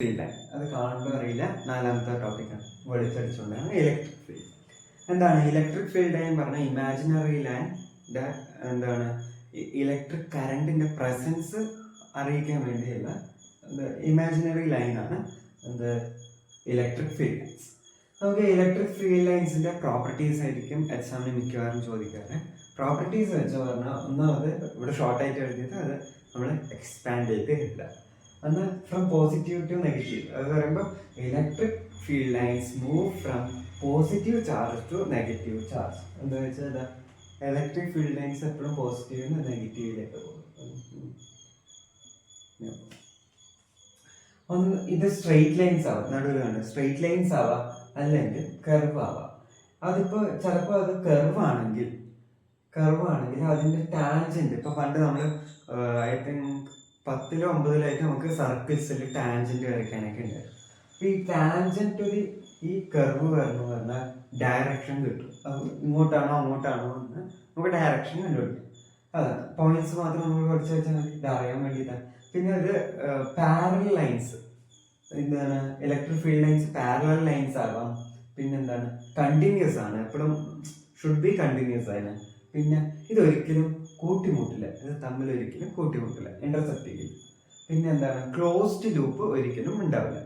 Field. അത് കാണുമ്പോൾ അറിയില്ല. നാലാമത്തെ ടോപ്പിക്കാണ്, വെളിച്ചടിച്ചുകൊണ്ടാണ് ഇലക്ട്രിക് ഫീൽഡ്. എന്താണ് ഇലക്ട്രിക് ഫീൽഡ് എന്ന് പറഞ്ഞാൽ? ഇമാജിനറി ലൈൻ്റെ എന്താണ് ഇലക്ട്രിക് കറണ്ടിൻ്റെ പ്രസൻസ് അറിയിക്കാൻ വേണ്ടിയുള്ള ഇമാജിനറി ലൈനാണ് എന്ത് ഇലക്ട്രിക് ഫീൽഡ് ലൈൻസ്. നമുക്ക് ഇലക്ട്രിക് ഫീൽഡ് ലൈൻസിൻ്റെ പ്രോപ്പർട്ടീസ് ആയിരിക്കും എക്സാമിന് മിക്കവാറും ചോദിക്കാറ്. പ്രോപ്പർട്ടീസ് വെച്ച് പറഞ്ഞാൽ ഒന്നാമത് ഇവിടെ ഷോർട്ടായിട്ട് എഴുതിയിട്ട് അത് നമ്മൾ എക്സ്പാൻഡ് ചെയ്ത് എഴുതുക. അന്ന് ഫ്രം പോസിറ്റീവ് ടു നെഗറ്റീവ്. അത് പറയുമ്പോൾ electric field lines move from positive charge to negative charge. എന്താ വെച്ചാൽ ഇലക്ട്രിക് ഫീൽഡ് ലൈൻസ് എപ്പോഴും പോസിറ്റീവിൽ നിന്ന് നെഗറ്റീവിലേക്ക് പോകും. ഒന്ന് ഇത് സ്ട്രെയിറ്റ് ലൈൻസ് ആവാം, നടുവിൽ കണ്ട് സ്ട്രെയിറ്റ് ലൈൻസ് ആവാം, അല്ലെങ്കിൽ കർവ് ആവാം. അതിപ്പോൾ ചിലപ്പോൾ അത് കർവ് ആണെങ്കിൽ അതിൻ്റെ ടാൻജൻറ്റ് ഇപ്പോൾ പണ്ട് നമ്മൾ ഐ തിങ്ക് 10-ലോ 9-ലോ നമുക്ക് സർക്കിൾസിൽ ടാൻജൻറ്റ് വരയ്ക്കാനൊക്കെ ഉണ്ടായിരുന്നു. അപ്പോൾ ഈ ടാൻജൻറ്റ് ഈ കർവ് വരണം പറഞ്ഞാൽ ഡയറക്ഷൻ കിട്ടും. അത് ഇങ്ങോട്ടാണോ അങ്ങോട്ടാണോ എന്ന് നമുക്ക് ഡയറക്ഷൻ കണ്ടുപിടിക്കാം. അതാണ് പോയിന്റ്സ് മാത്രം നമ്മൾ പഠിച്ചു വെച്ചാൽ മതി, ഇത് അറിയാൻ വേണ്ടിയിട്ടാണ്. പിന്നെ അത് പാരലൽ ലൈൻസ്, എന്താണ് electric field lines parallel lines ആവാം. പിന്നെന്താണ് കണ്ടിന്യൂസ് ആണ്, എപ്പോഴും ഷുഡ് ബി കണ്ടിന്യൂസ് ആണ്. പിന്നെ ഇതൊരിക്കലും കൂട്ടിമുട്ടില്ല, ഇത് തമ്മിൽ ഒരിക്കലും കൂട്ടിമുട്ടില്ല, ഇന്റർസെക്ട് ചെയ്യില്ല. പിന്നെ എന്താണ് ക്ലോസ്ഡ് ലൂപ്പ് ഒരിക്കലും ഉണ്ടാവില്ല.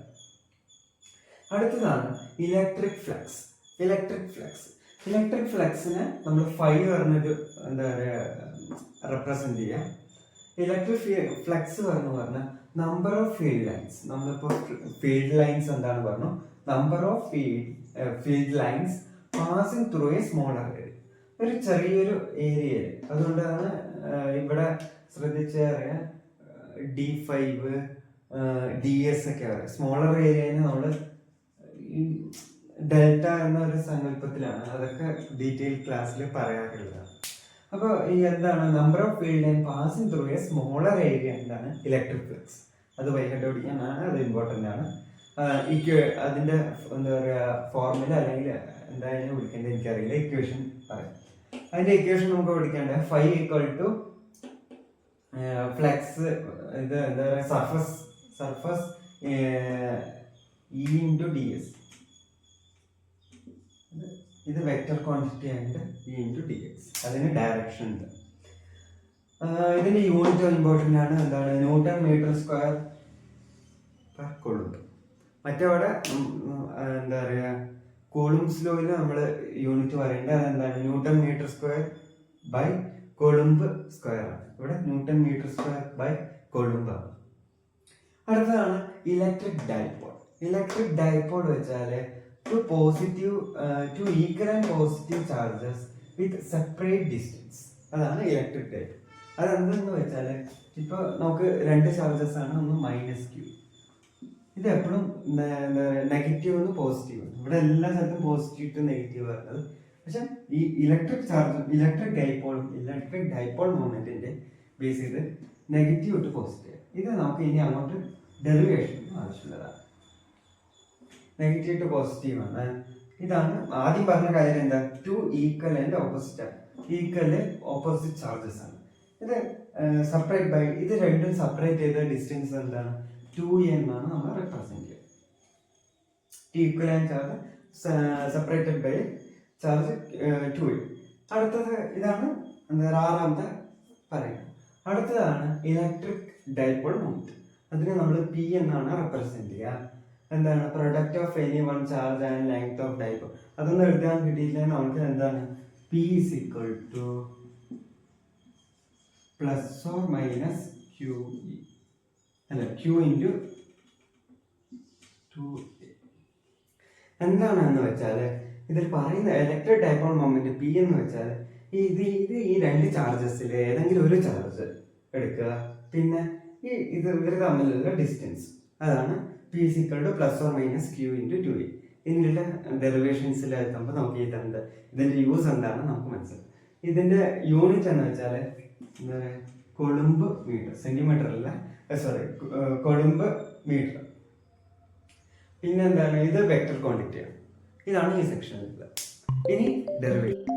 അടുത്തതാണ് ഇലക്ട്രിക് ഫ്ലക്സ്. ഇലക്ട്രിക് ഫ്ലക്സിനെ നമ്മൾ ഫൈ പറഞ്ഞൊരു എന്താ പറയുക റെപ്രസെന്റ് ചെയ്യാം. ഇലക്ട്രിക് ഫ്ലക്സ് പറഞ്ഞാൽ നമ്പർ ഓഫ് ഫീൽഡ് ലൈൻസ്. നമ്മളിപ്പോൾ ഫീൽഡ് ലൈൻസ് എന്താണ് പറഞ്ഞു? Number of field lines passing through A smaller area, ഒരു ചെറിയൊരു ഏരിയയിൽ. അതുകൊണ്ടാണ് ഇവിടെ ശ്രദ്ധിച്ചറിയാം D5 DS ഒക്കെ പറയാം. സ്മോളർ ഏരിയനെ നമ്മൾ ഈ ഡെൽറ്റ എന്ന ഒരു സങ്കല്പത്തിലാണ്, അതൊക്കെ ഡീറ്റെയിൽ ക്ലാസ്സിൽ പറയാറുള്ളതാണ്. അപ്പോൾ ഈ എന്താണ് number of field line passing through A smaller area എന്താണ് ഇലക്ട്രിക് ഫ്ലക്സ്. അത് വൈകിട്ട് പഠിക്കാനാണ്, അത് ഇമ്പോർട്ടൻ്റ് ആണ്. അതിൻ്റെ എന്താ പറയുക ഫോർമുല അല്ലെങ്കിൽ എന്തായാലും വിളിക്കേണ്ടത് എനിക്കറിയില്ല, ഇക്വേഷൻ പറയാം. അതിൻ്റെ ഇക്വേഷൻ നമുക്ക് പഠിക്കേണ്ട ഫൈ ഈക്വൽ ടു ഫ്ലക്സ്, ഇത് എന്താ പറയുക സർഫസ് E ഇൻറ്റു DS. ഇത് വെക്റ്റർ ക്വാണ്ടിറ്റി ആയിട്ട് E ഇൻറ്റു DX. അതിന് ഡയറക്ഷൻ ഉണ്ട്. ഇതിൻ്റെ യൂണിറ്റ് ഇമ്പോർട്ടൻ്റ് ആണ്. എന്താണ് newton metre square per coulomb. മറ്റവിടെ എന്താ പറയുക കൂളുംബ്സ് ലോയിൽ നമ്മൾ യൂണിറ്റ് പറയേണ്ടത് അതെന്താണ് newton metre square by coulomb square ആണ്. ഇവിടെ newton metre square by coulomb ആണ്. അടുത്തതാണ് ഇലക്ട്രിക് ഡൈപോൾ വെച്ചാൽ two equal and positive charges with separate distance. അതാണ് ഇലക്ട്രിക് ഡൈപോൾ. അതെന്തെന്ന് വെച്ചാൽ ഇപ്പോൾ നമുക്ക് രണ്ട് ചാർജസ് ആണ്, ഒന്ന് -Q. ഇത് എപ്പോഴും നെഗറ്റീവ് ഒന്ന് പോസിറ്റീവ്. ഇവിടെ എല്ലാ സ്ഥലത്തും പോസിറ്റീവ് ടു നെഗറ്റീവ് വരുന്നത്. പക്ഷെ ഈ ഇലക്ട്രിക് ഡൈപോൾ മൊമെന്റിന്റെ ബേസ് ചെയ്ത് നെഗറ്റീവ് ടു പോസിറ്റീവ്. ഇത് നമുക്ക് ഇനി അങ്ങോട്ട് ഡെറിവേഷൻ ആവശ്യമുള്ളതാണ്. നെഗറ്റീവ് ടു പോസിറ്റീവ് ആണ്. ഇതാണ് ആദ്യം പറഞ്ഞ കാര്യം. എന്താ to equal and opposite charges ആണ്. ഇത് സെപ്പറേറ്റ് ബൈ, ഇത് രണ്ടും സെപ്പറേറ്റ് ചെയ്ത ഡിസ്റ്റൻസ് എന്താണ് 2n ആണ് നമ്മൾ റെപ്രസെന്റ് ചെയ്യുക. Equal and charge separated by charge 2n. അടുത്തത് ഇതാണ് ആറാമത്തെ പറയുന്നത്. അടുത്തതാണ് ഇലക്ട്രിക് ഡൈപോൾ മൊമെന്റ്. അതിന് നമ്മൾ P എന്നാണ് റെപ്രസെന്റ് ചെയ്യുക. എന്താണ് product of any one charge and length of dipole. അതൊന്നും എഴുതാൻ കിട്ടിയില്ല. നമുക്ക് എന്താണ് P is equal to plus or minus QE അല്ല Q into 2A. എന്താണെന്ന് വെച്ചാൽ ഇതിൽ പറയുന്ന ഇലക്ട്രിക് ഡൈപോൾ മൊമെന്റ് P എന്ന് വെച്ചാൽ ഇത് ഈ രണ്ട് ചാർജസിൽ ഏതെങ്കിലും ഒരു ചാർജ് എടുക്കുക, പിന്നെ ഇവർ തമ്മിലുള്ള ഡിസ്റ്റൻസ്. അതാണ് P is equal to plus or minus Q into 2A. ഇതിൻ്റെ ഡെറിവേഷൻസിൽ എത്തുമ്പോൾ നമുക്ക് ഇതിൻ്റെ യൂസ് എന്താണ് നമുക്ക് മനസ്സിലാവും. ഇതിൻ്റെ യൂണിറ്റ് എന്ന് വെച്ചാൽ എന്താ പറയുക കൊളുംബ് മീറ്റർ, സെന്റിമീറ്റർ അല്ല, കൊളുംബ് മീറ്റർ. പിന്നെ എന്താണ് ഇത് വെക്റ്റർ ക്വാണ്ടിറ്റിയാണ്. ഇതാണ് ഈ സെക്ഷനിൽ. ഇനി ഡെറിവേഷൻ.